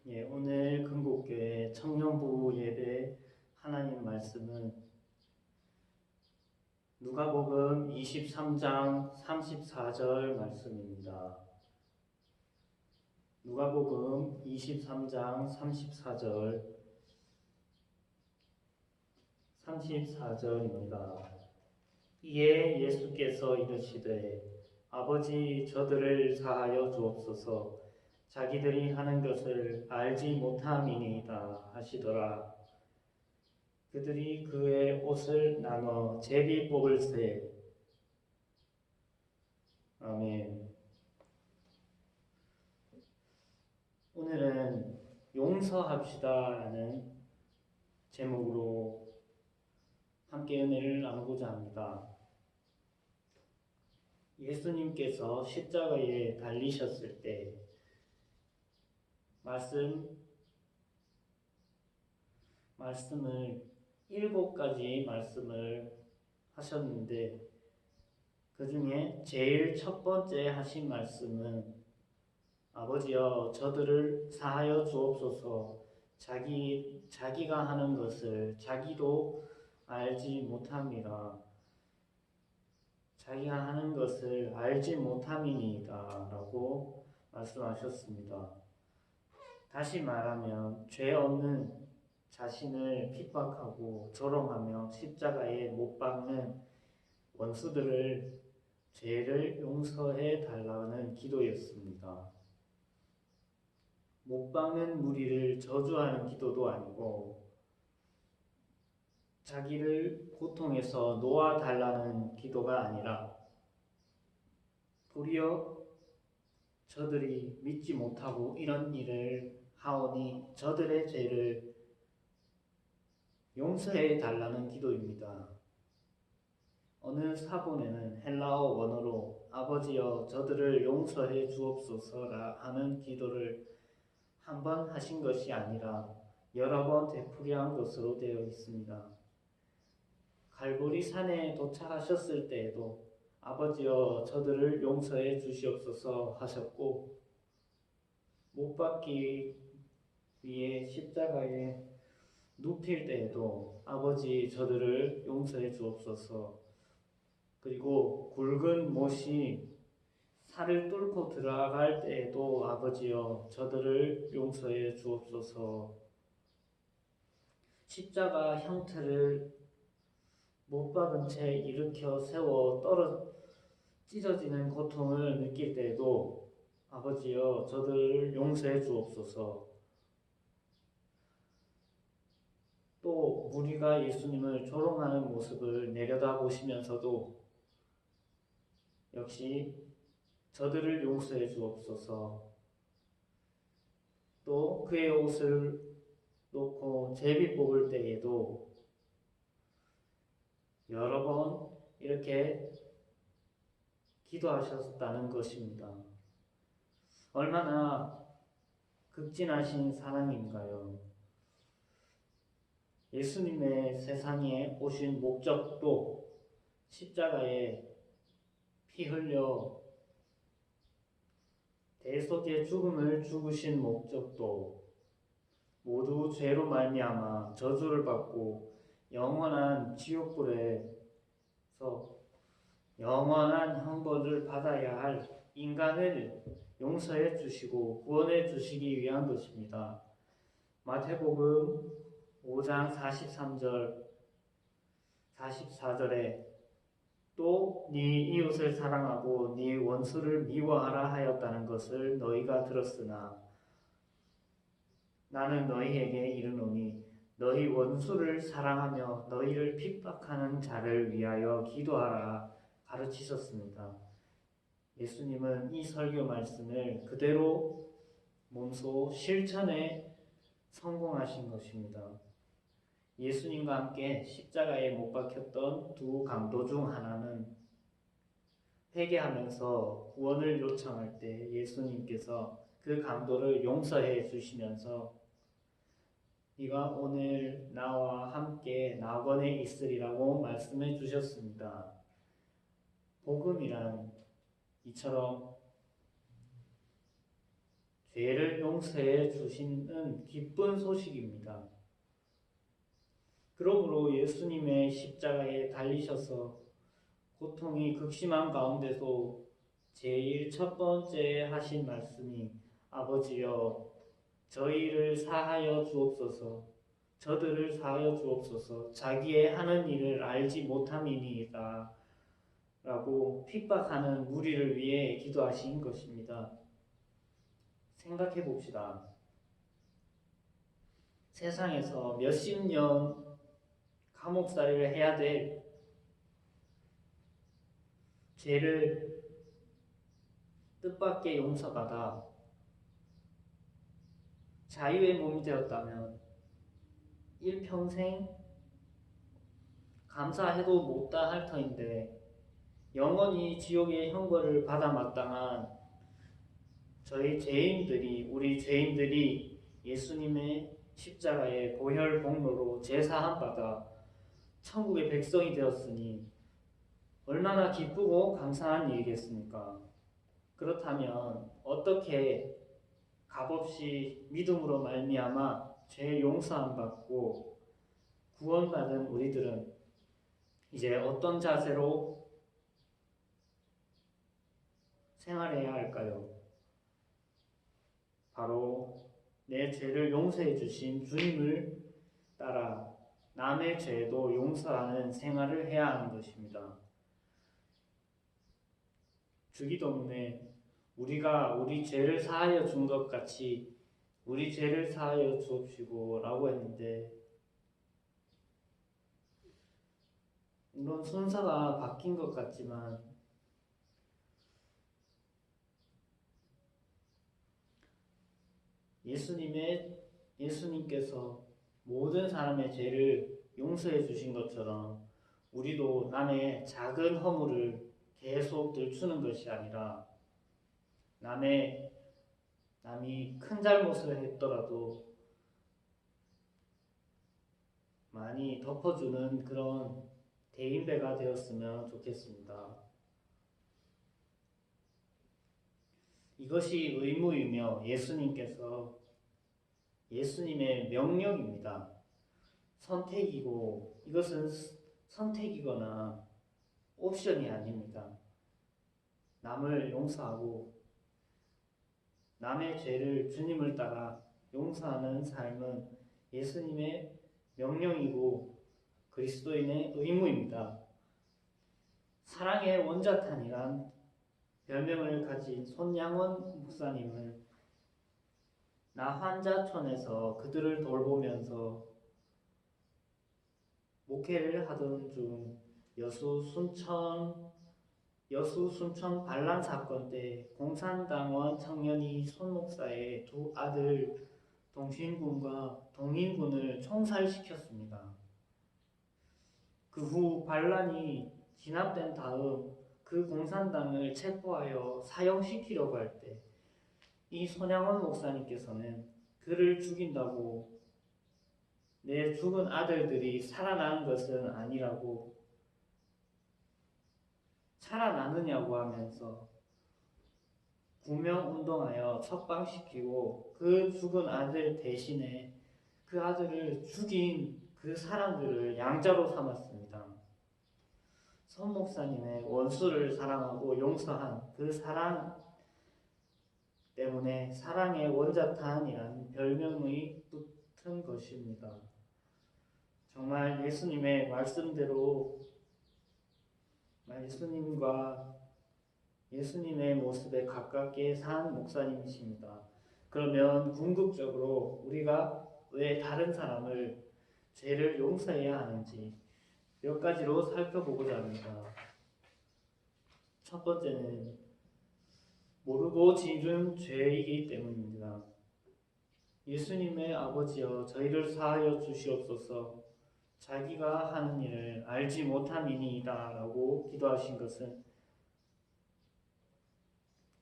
예, 오늘 금곡교회 청년부 예배 하나님 말씀은 누가복음 23장 34절 말씀입니다. 누가복음 23장 34절입니다. 이에 예수께서 이르시되 아버지 저들을 사하여 주옵소서. 자기들이 하는 것을 알지 못함이니이다 하시더라. 그들이 그의 옷을 나눠 제비 뽑을세. 아멘. 오늘은 용서합시다라는 제목으로 함께 은혜를 나누고자 합니다. 예수님께서 십자가에 달리셨을 때 말씀을 7가지 말씀을 하셨는데 그 중에 제일 첫 번째 하신 말씀은 아버지여 저들을 사하여 주옵소서. 자기가 하는 것을 자기도 알지 못함이라. 자기가 하는 것을 알지 못함이니이다 라고 말씀하셨습니다. 다시 말하면 죄 없는 자신을 핍박하고 조롱하며 십자가에 못 박는 원수들을 죄를 용서해 달라는 기도였습니다. 못 박는 무리를 저주하는 기도도 아니고 자기를 고통에서 놓아달라는 기도가 아니라 도리어 저들이 믿지 못하고 이런 일을 하오니 저들의 죄를 용서해 달라는 기도입니다. 어느 사본에는 헬라어 원어로 아버지여 저들을 용서해 주옵소서라 하는 기도를 한 번 하신 것이 아니라 여러 번 되풀이한 것으로 되어 있습니다. 갈보리 산에 도착하셨을 때에도 아버지여 저들을 용서해 주시옵소서 하셨고 못 박기 위해 십자가에 눕힐 때에도 아버지 저들을 용서해 주옵소서. 그리고 굵은 못이 살을 뚫고 들어갈 때에도 아버지여 저들을 용서해 주옵소서. 십자가 형태를 못 박은 채 일으켜 세워 찢어지는 고통을 느낄 때에도 아버지여 저들을 용서해 주옵소서. 또 무리가 예수님을 조롱하는 모습을 내려다보시면서도 역시 저들을 용서해 주옵소서. 또 그의 옷을 놓고 제비 뽑을 때에도 여러 번 이렇게 기도하셨다는 것입니다. 얼마나 극진하신 사랑인가요? 예수님의 세상에 오신 목적도 십자가에 피 흘려 대속의 죽음을 죽으신 목적도 모두 죄로 말미암아 저주를 받고 영원한 지옥불에서 영원한 형벌을 받아야 할 인간을 용서해 주시고 구원해 주시기 위한 것입니다. 마태복음 5장 44절에 또 네 이웃을 사랑하고 네 원수를 미워하라 하였다는 것을 너희가 들었으나 나는 너희에게 이르노니 너희 원수를 사랑하며 너희를 핍박하는 자를 위하여 기도하라 가르치셨습니다. 예수님은 이 설교 말씀을 그대로 몸소 실천에 성공하신 것입니다. 예수님과 함께 십자가에 못 박혔던 두 강도 중 하나는 회개하면서 구원을 요청할 때 예수님께서 그 강도를 용서해 주시면서 네가 오늘 나와 함께 낙원에 있으리라고 말씀해 주셨습니다. 복음이란 이처럼 죄를 용서해 주시는 기쁜 소식입니다. 그러므로 예수님의 십자가에 달리셔서 고통이 극심한 가운데서 제일 첫 번째 하신 말씀이 아버지여 저희를 사하여 주옵소서 저들을 사하여 주옵소서 자기의 하는 일을 알지 못함이니이다 라고 핍박하는 무리를 위해 기도하신 것입니다. 생각해 봅시다. 세상에서 몇십 년 감옥살이를 해야 될 죄를 뜻밖의 용서받아 자유의 몸이 되었다면 일평생 감사해도 못다 할 터인데 영원히 지옥의 형벌을 받아 마땅한 우리 죄인들이 예수님의 십자가의 보혈 복로로 제사함 받아 천국의 백성이 되었으니 얼마나 기쁘고 감사한 일이겠습니까? 그렇다면 어떻게 값없이 믿음으로 말미암아 죄 용서함 받고 구원받은 우리들은 이제 어떤 자세로 생활해야 할까요? 바로 내 죄를 용서해 주신 주님을 따라 남의 죄도 용서하는 생활을 해야 하는 것입니다. 주기도문에 우리가 우리 죄를 사하여 준 것 같이 우리 죄를 사하여 주옵시고 라고 했는데 물론 순서가 바뀐 것 같지만 예수님께서 모든 사람의 죄를 용서해 주신 것처럼 우리도 남의 작은 허물을 계속 들추는 것이 아니라 남이 큰 잘못을 했더라도 많이 덮어주는 그런 대인배가 되었으면 좋겠습니다. 이것이 의무이며 예수님의 명령입니다. 이것은 선택이거나 옵션이 아닙니다. 남을 용서하고 남의 죄를 주님을 따라 용서하는 삶은 예수님의 명령이고 그리스도인의 의무입니다. 사랑의 원자탄이란 별명을 가진 손양원 목사님은 나환자촌에서 그들을 돌보면서 목회를 하던 중 여수 순천 반란 사건 때 공산당원 청년이 손 목사의 두 아들 동신군과 동인군을 총살시켰습니다. 그 후 반란이 진압된 다음 그 공산당을 체포하여 사형시키려고 할 때 이 손양원 목사님께서는 그를 죽인다고 내 죽은 아들들이 살아나는 것은 아니라고 살아나느냐고 하면서 구명운동하여 석방시키고 그 죽은 아들 대신에 그 아들을 죽인 그 사람들을 양자로 삼았습니다. 손 목사님의 원수를 사랑하고 용서한 그 사랑 때문에 사랑의 원자탄이라는 별명이 붙은 것입니다. 정말 예수님의 말씀대로 예수님과 예수님의 모습에 가깝게 산 목사님이십니다. 그러면 궁극적으로 우리가 왜 다른 사람을 죄를 용서해야 하는지 몇 가지로 살펴보고자 합니다. 첫 번째는 모르고 지은 죄이기 때문입니다. 예수님의 아버지여 저희를 사하여 주시옵소서 자기가 하는 일을 알지 못함이니이다 라고 기도하신 것은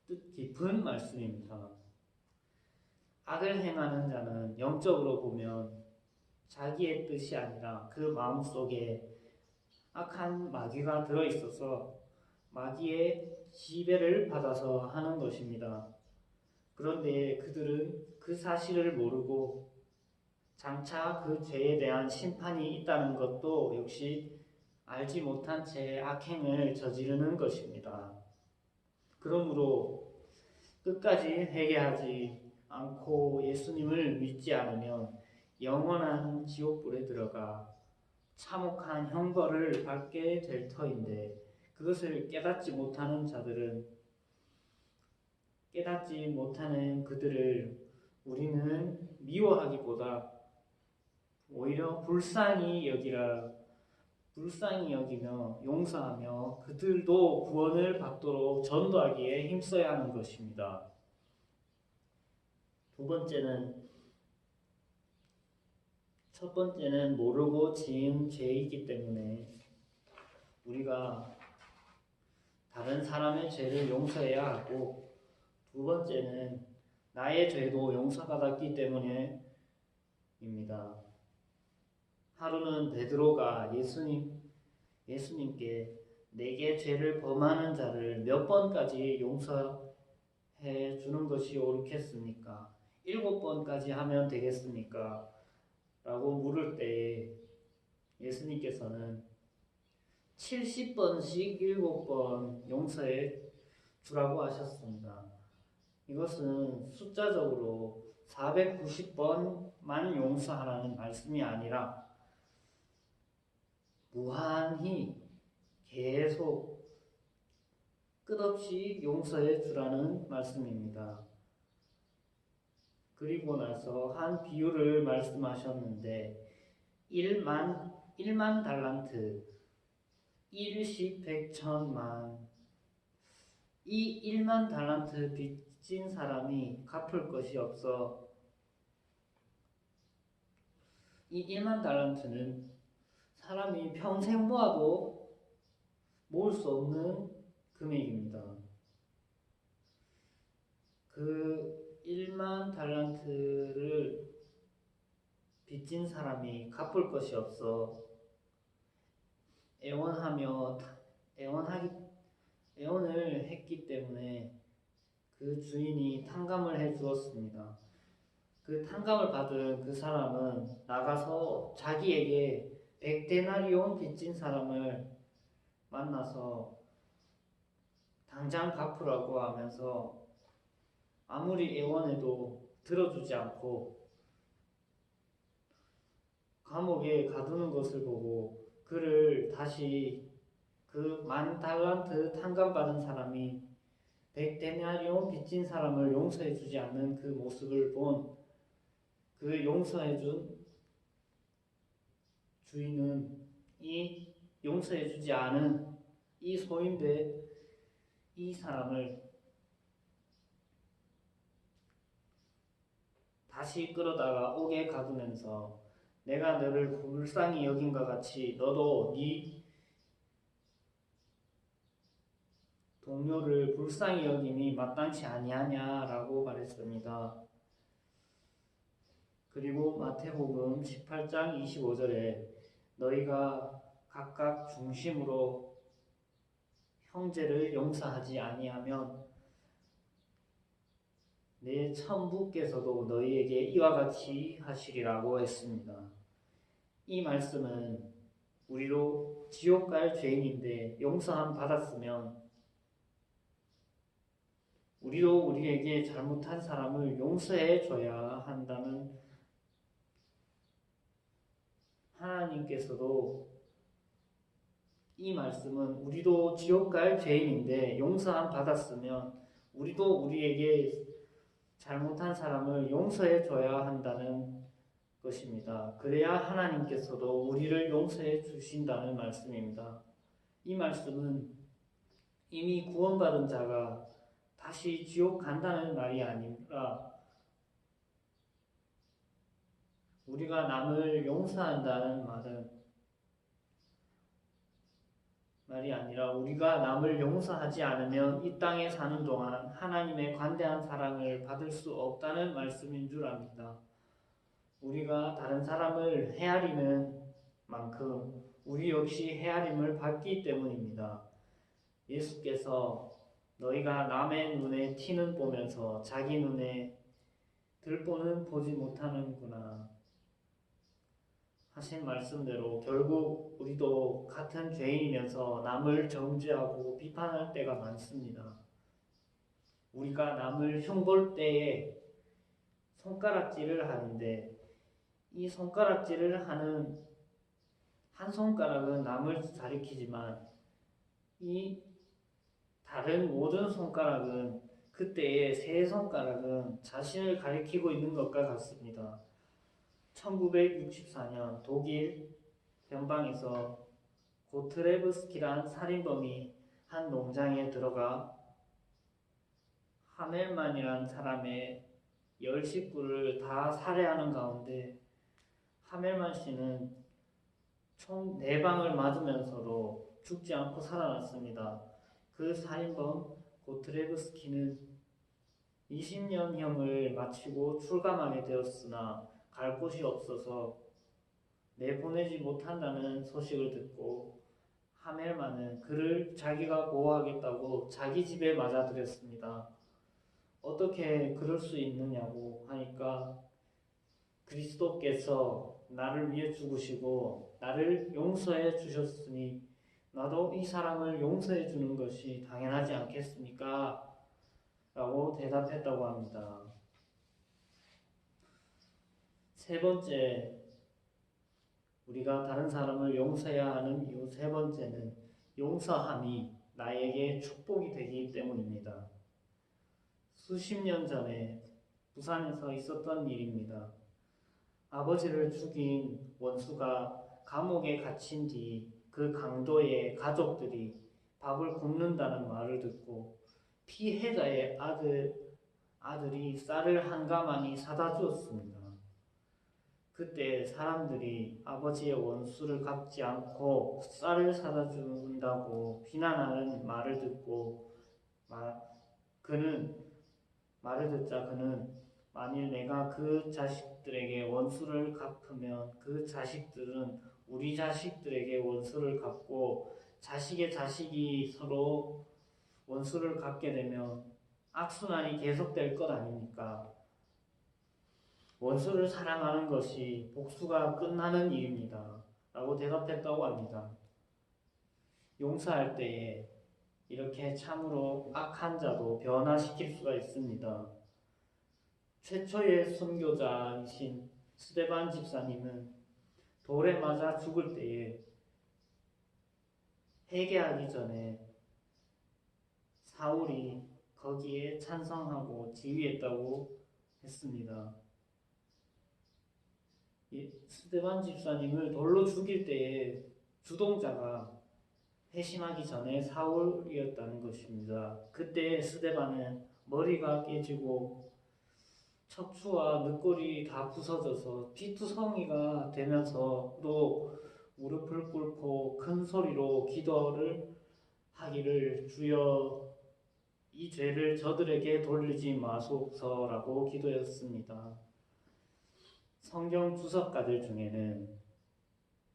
뜻 깊은 말씀입니다. 악을 행하는 자는 영적으로 보면 자기의 뜻이 아니라 그 마음속에 악한 마귀가 들어있어서 마귀의 지배를 받아서 하는 것입니다. 그런데 그들은 그 사실을 모르고 장차 그 죄에 대한 심판이 있다는 것도 역시 알지 못한 채 악행을 저지르는 것입니다. 그러므로 끝까지 회개하지 않고 예수님을 믿지 않으면 영원한 지옥불에 들어가 참혹한 형벌을 받게 될 터인데, 그것을 깨닫지 못하는 그들을 우리는 미워하기보다 오히려 불쌍히 여기며 용서하며 그들도 구원을 받도록 전도하기에 힘써야 하는 것입니다. 첫 번째는 모르고 지은 죄이기 때문에 우리가 다른 사람의 죄를 용서해야 하고, 두 번째는 나의 죄도 용서받았기 때문입니다. 하루는 베드로가 예수님께 내게 죄를 범하는 자를 몇 번까지 용서해 주는 것이 옳겠습니까? 7번까지 하면 되겠습니까? 라고 물을 때에 예수님께서는 70번씩 7번 용서해 주라고 하셨습니다. 이것은 숫자적으로 490번만 용서하라는 말씀이 아니라 무한히 계속 끝없이 용서해 주라는 말씀입니다. 그리고 나서 한 비유를 말씀하셨는데 1만 달란트, 1십 100천만, 이 1만 달란트 빚진 사람이 갚을 것이 없어. 이 1만 달란트는 사람이 평생 모아도 모을 수 없는 금액입니다. 그 1만 달란트를 빚진 사람이 갚을 것이 없어 애원을 했기 때문에 그 주인이 탕감을 해 주었습니다. 그 탕감을 받은 그 사람은 나가서 자기에게 100데나리온 빚진 사람을 만나서 당장 갚으라고 하면서 아무리 애원해도 들어주지 않고 감옥에 가두는 것을 보고 그를 다시 그 10,000달란트 탕감받은 사람이 100데나리온 빚진 사람을 용서해 주지 않는 그 모습을 본 그 용서해 준 주인은 이 용서해 주지 않은 이 소인배 이 사람을 다시 끌어다가 옥에 가두면서 내가 너를 불쌍히 여긴과 같이 너도 네 동료를 불쌍히 여김이 마땅치 아니하냐라고 말했습니다. 그리고 마태복음 18장 25절에 너희가 각각 중심으로 형제를 용서하지 아니하면 내 천부께서도 너희에게 이와 같이 하시리라고 했습니다. 이 말씀은 우리도 지옥 갈 죄인인데 용서함 받았으면 우리도 우리에게 잘못한 사람을 용서해 줘야 한다는 하나님께서도 이 말씀은 우리도 지옥 갈 죄인인데 용서함 받았으면 우리도 우리에게 잘못한 사람을 용서해 줘야 한다는 것입니다. 그래야 하나님께서도 우리를 용서해 주신다는 말씀입니다. 이 말씀은 이미 구원받은 자가 다시 지옥 간다는 말이 아니라 우리가 남을 용서한다는 말이 아니라 우리가 남을 용서하지 않으면 이 땅에 사는 동안 하나님의 관대한 사랑을 받을 수 없다는 말씀인 줄 압니다. 우리가 다른 사람을 헤아리는 만큼 우리 역시 헤아림을 받기 때문입니다. 예수께서 너희가 남의 눈에 티는 보면서 자기 눈에 들보는 보지 못하는구나 하신 말씀대로 결국 우리도 같은 죄인이면서 남을 정죄하고 비판할 때가 많습니다. 우리가 남을 흉볼 때에 손가락질을 하는데 이 손가락질을 하는 한 손가락은 남을 가리키지만 이 다른 모든 손가락은 그때의 세 손가락은 자신을 가리키고 있는 것과 같습니다. 1964년 독일 변방에서 고트레브스키란 살인범이 한 농장에 들어가 하멜만이란 사람의 10식구를 다 살해하는 가운데 하멜만 씨는 총 4방을 맞으면서도 죽지 않고 살아났습니다. 그 살인범 고트레브스키는 20년형을 마치고 출감하게 되었으나 갈 곳이 없어서 내보내지 못한다는 소식을 듣고 하멜만은 그를 자기가 보호하겠다고 자기 집에 맞아들였습니다. 어떻게 그럴 수 있느냐고 하니까 그리스도께서 나를 위해 죽으시고 나를 용서해 주셨으니 나도 이 사람을 용서해 주는 것이 당연하지 않겠습니까? 라고 대답했다고 합니다. 세 번째, 우리가 다른 사람을 용서해야 하는 이유 세 번째는 용서함이 나에게 축복이 되기 때문입니다. 수십 년 전에 부산에서 있었던 일입니다. 아버지를 죽인 원수가 감옥에 갇힌 뒤 그 강도의 가족들이 밥을 굶는다는 말을 듣고 피해자의 아들이 쌀을 한 가마니 사다 주었습니다. 그때 사람들이 아버지의 원수를 갚지 않고 쌀을 사다 준다고 비난하는 말을 듣고 말을 듣자 그는 만일 내가 그 자식들에게 원수를 갚으면 그 자식들은 우리 자식들에게 원수를 갚고 자식의 자식이 서로 원수를 갚게 되면 악순환이 계속될 것 아닙니까? 원수를 사랑하는 것이 복수가 끝나는 일입니다. 라고 대답했다고 합니다. 용서할 때에 이렇게 참으로 악한 자도 변화시킬 수가 있습니다. 최초의 선교자이신 스데반 집사님은 돌에 맞아 죽을 때에 회개하기 전에 사울이 거기에 찬성하고 지휘했다고 했습니다. 스데반 집사님을 돌로 죽일 때에 주동자가 회심하기 전에 사울이었다는 것입니다. 그때 스데반은 머리가 깨지고 척추와 늑골이 다 부서져서 피투성이가 되면서도 무릎을 꿇고 큰 소리로 기도를 하기를 주여 이 죄를 저들에게 돌리지 마소서라고 기도했습니다. 성경 주석가들 중에는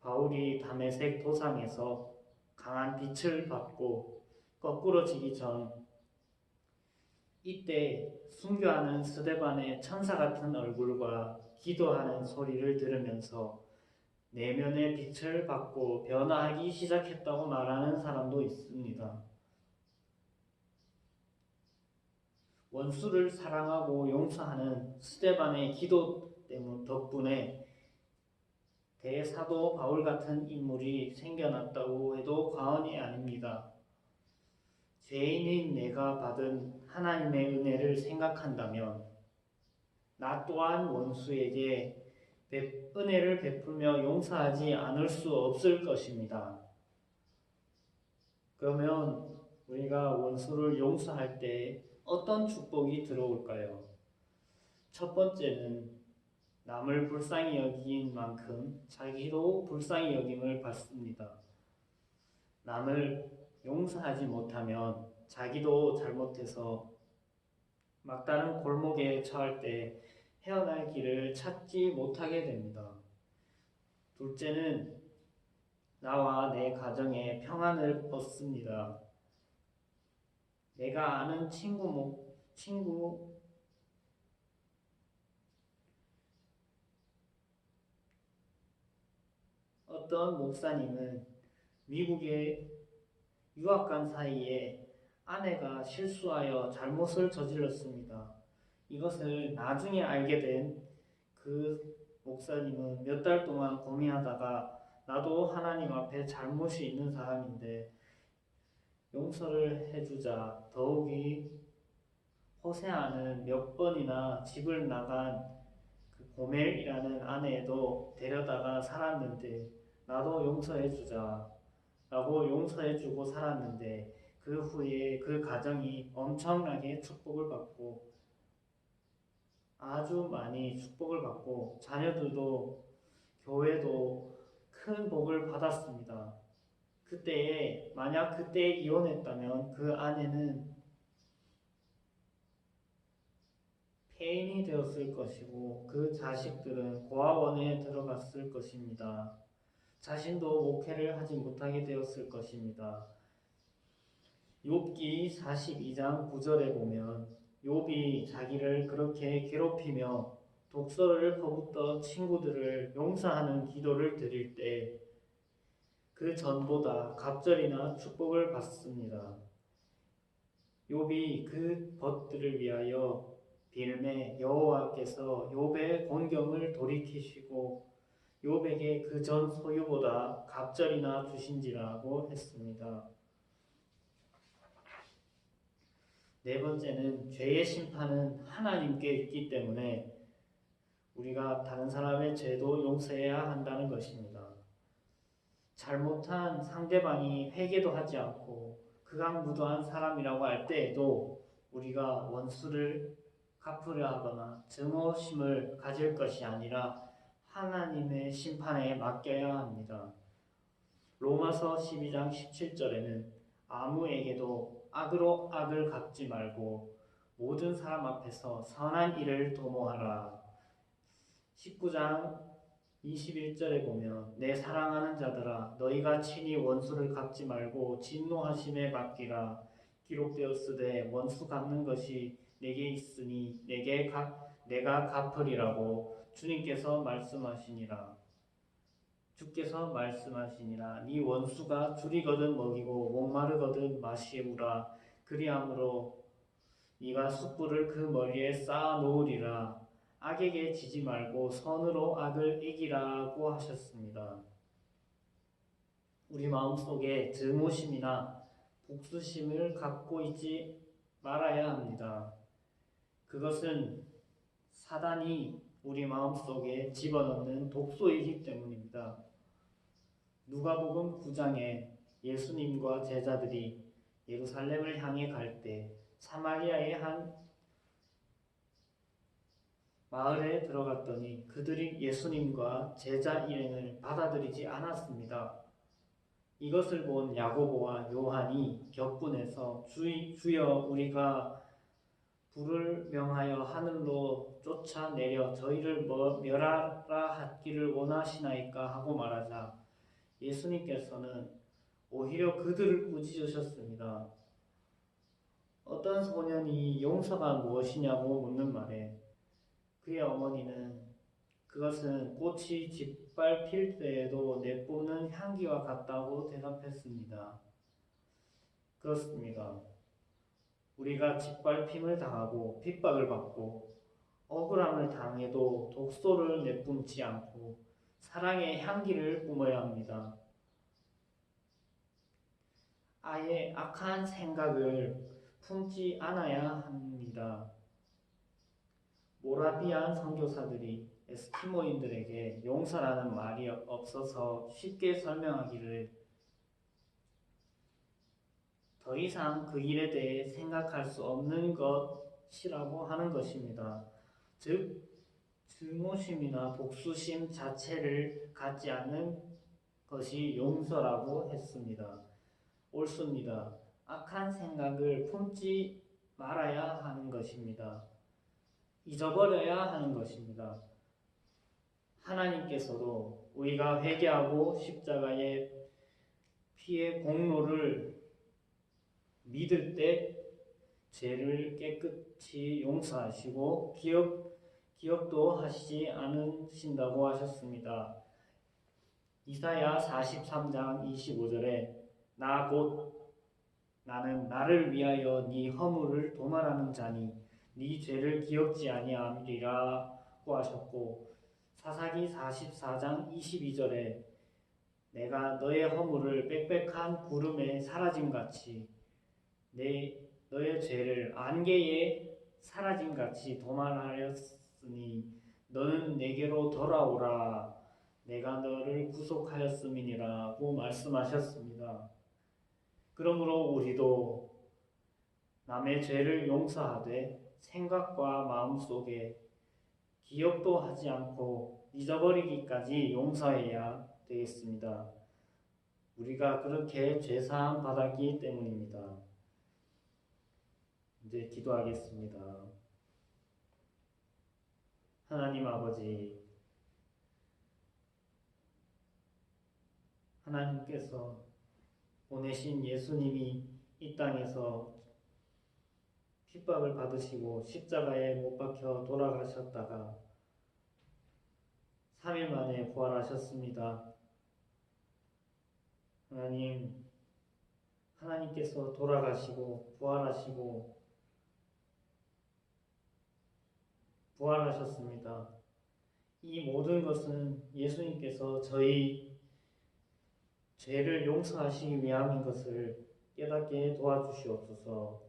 바울이 다메섹 도상에서 강한 빛을 받고 거꾸러지기 전 이때 순교하는 스데반의 천사 같은 얼굴과 기도하는 소리를 들으면서 내면의 빛을 받고 변화하기 시작했다고 말하는 사람도 있습니다. 원수를 사랑하고 용서하는 스데반의 기도 덕분에 대사도 바울 같은 인물이 생겨났다고 해도 과언이 아닙니다. 죄인인 내가 받은 하나님의 은혜를 생각한다면 나 또한 원수에게 은혜를 베풀며 용서하지 않을 수 없을 것입니다. 그러면 우리가 원수를 용서할 때 어떤 축복이 들어올까요? 첫 번째는 남을 불쌍히 여긴 만큼 자기도 불쌍히 여김을 받습니다. 남을 용서하지 못하면 자기도 잘못해서 막다른 골목에 처할 때 헤어날 길을 찾지 못하게 됩니다. 둘째는 나와 내 가정에 평안을 얻습니다. 내가 아는 친구 어떤 목사님은 미국에 유학 간 사이에 아내가 실수하여 잘못을 저질렀습니다. 이것을 나중에 알게 된 그 목사님은 몇 달 동안 고민하다가 나도 하나님 앞에 잘못이 있는 사람인데 용서를 해주자 더욱이 호세아는 몇 번이나 집을 나간 그 고멜이라는 아내도 데려다가 살았는데 나도 용서해주자 라고 용서해주고 살았는데 그 후에 그 가정이 엄청나게 축복을 받고 아주 많이 축복을 받고 자녀들도 교회도 큰 복을 받았습니다. 그때에 만약 그때 이혼했다면 그 아내는 폐인이 되었을 것이고 그 자식들은 고아원에 들어갔을 것입니다. 자신도 목회를 하지 못하게 되었을 것입니다. 욥기 42장 9절에 보면 욥이 자기를 그렇게 괴롭히며 독서를 퍼붓던 친구들을 용서하는 기도를 드릴 때 그 전보다 갑절이나 축복을 받습니다. 욥이 그 것들을 위하여 빌매 여호와께서 욥의 곤경을 돌이키시고 욥에게 그 전 소유보다 갑절이나 주신지라고 했습니다. 네 번째는 죄의 심판은 하나님께 있기 때문에 우리가 다른 사람의 죄도 용서해야 한다는 것입니다. 잘못한 상대방이 회개도 하지 않고 극악무도한 사람이라고 할 때에도 우리가 원수를 갚으려 하거나 증오심을 가질 것이 아니라 하나님의 심판에 맡겨야 합니다. 로마서 12장 17절에는 아무에게도 악으로 악을 갚지 말고 모든 사람 앞에서 선한 일을 도모하라. 19장 21절에 보면 내 사랑하는 자들아 너희가 친히 원수를 갚지 말고 진노하심에 맡기라. 기록되었으되 원수 갚는 것이 내게 있으니 내가 갚으리라고 주님께서 말씀하시니라. 주께서 말씀하시니라. 네 원수가 줄이거든 먹이고 목마르거든 마시우라. 그리함으로 네가 숯불을 그 머리에 쌓아 놓으리라. 악에게 지지 말고 선으로 악을 이기라고 하셨습니다. 우리 마음속에 증오심이나 복수심을 갖고 있지 말아야 합니다. 그것은 사단이 우리 마음속에 집어넣는 독소이기 때문입니다. 누가복음 9장에 예수님과 제자들이 예루살렘을 향해 갈 때 사마리아의 한 마을에 들어갔더니 그들이 예수님과 제자 일행을 받아들이지 않았습니다. 이것을 본 야고보와 요한이 격분해서 주여 우리가 불을 명하여 하늘로 쫓아내려 저희를 멸하라 하기를 원하시나이까 하고 말하자 예수님께서는 오히려 그들을 꾸짖으셨습니다. 어떤 소년이 용서가 무엇이냐고 묻는 말에 그의 어머니는 그것은 꽃이 짓밟힐 때에도 내뿜는 향기와 같다고 대답했습니다. 그렇습니다. 우리가 짓밟힘을 당하고 핍박을 받고 억울함을 당해도 독소를 내뿜지 않고 사랑의 향기를 뿜어야 합니다. 아예 악한 생각을 품지 않아야 합니다. 모라비안 선교사들이 에스키모인들에게 용서라는 말이 없어서 쉽게 설명하기를 더 이상 그 일에 대해 생각할 수 없는 것이라고 하는 것입니다. 즉, 증오심이나 복수심 자체를 갖지 않는 것이 용서라고 했습니다. 옳습니다. 악한 생각을 품지 말아야 하는 것입니다. 잊어버려야 하는 것입니다. 하나님께서도 우리가 회개하고 십자가의 피의 공로를 믿을 때 죄를 깨끗이 용서하시고 기억도 하시지 않으신다고 하셨습니다. 이사야 43장 25절에 나 곧 나는 나를 위하여 네 허물을 도말하는 자니 네 죄를 기억지 아니함이라고 하셨고, 사사기 44장 22절에 내가 너의 허물을 빽빽한 구름에 사라짐같이 너의 죄를 안개에 사라짐같이 도말하였으니 너는 내게로 돌아오라. 내가 너를 구속하였음이니라고 말씀하셨습니다. 그러므로 우리도 남의 죄를 용서하되 생각과 마음속에 기억도 하지 않고 잊어버리기까지 용서해야 되겠습니다. 우리가 그렇게 죄사함 받았기 때문입니다. 이제 기도하겠습니다. 하나님 아버지, 하나님께서 보내신 예수님이 이 땅에서 핍박을 받으시고 십자가에 못 박혀 돌아가셨다가 3일 만에 부활하셨습니다. 하나님께서 돌아가시고 부활하셨습니다. 이 모든 것은 예수님께서 저희 죄를 용서하시기 위함인 것을 깨닫게 도와주시옵소서.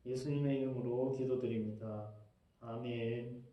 예수님의 이름으로 기도드립니다. 아멘.